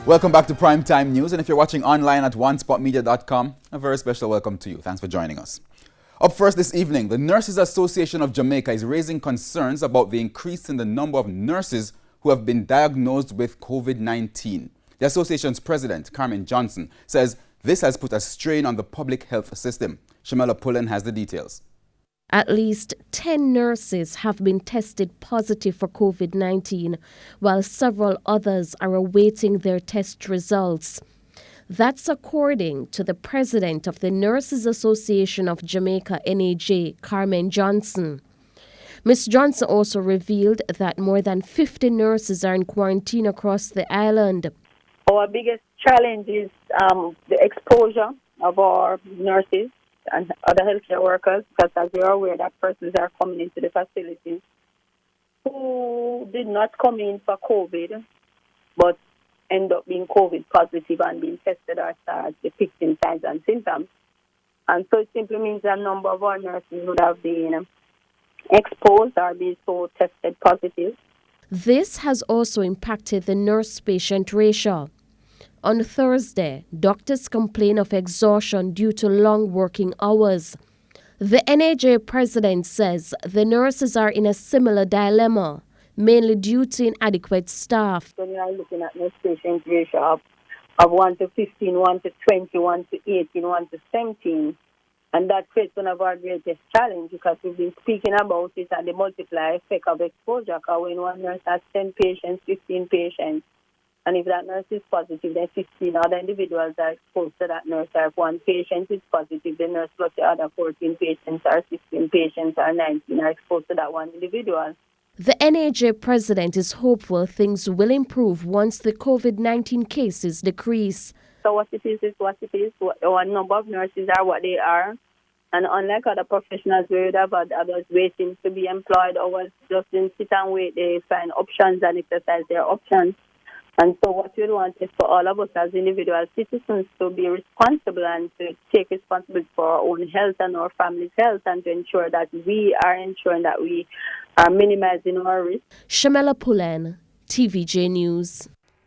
Welcome back to Primetime News, and if you're watching online at onespotmedia.com, a very special welcome to you. Thanks for joining us. Up first this evening, the Nurses Association of Jamaica is raising concerns about the increase in the number of nurses who have been diagnosed with COVID-19. The association's president, Carmen Johnson, says this has put a strain on the public health system. Shamela Pullen has the details. At least 10 nurses have been tested positive for COVID-19, while several others are awaiting their test results. That's according to the president of the Nurses Association of Jamaica, NAJ, Carmen Johnson. Ms. Johnson also revealed that more than 50 nurses are in quarantine across the island. Our biggest challenge is the exposure of our nurses and other healthcare workers, because as we are aware that persons are coming into the facilities who did not come in for COVID, but end up being COVID positive and being tested or start depicting signs and symptoms. And so it simply means a number of our nurses would have been exposed or been so tested positive. This has also impacted the nurse-patient ratio. On Thursday, doctors complained of exhaustion due to long working hours. The NAJ president says the nurses are in a similar dilemma, mainly due to inadequate staff. When you are looking at nurse-patient ratio of 1 to 15, 1 to 20, 1 to 18, 1 to 17, and that creates one of our greatest challenges, because we've been speaking about it and the multiplier effect of exposure. Because when one nurse has 10 patients, 15 patients, and if that nurse is positive, then 15 other individuals are exposed to that nurse. Or if one patient is positive, the nurse plus the other 14 patients or 16 patients or 19 are exposed to that one individual. The NAJ president is hopeful things will improve once the COVID-19 cases decrease. So what it is what it is. Our number of nurses are what they are. And unlike other professionals, we would have had others waiting to be employed, or just in sit and wait, they find options and exercise their options. And so what we want is for all of us as individual citizens to be responsible and to take responsibility for our own health and our family's health, and to ensure that we are ensuring that we are minimizing our risk. Shamela Pullen, TVJ News.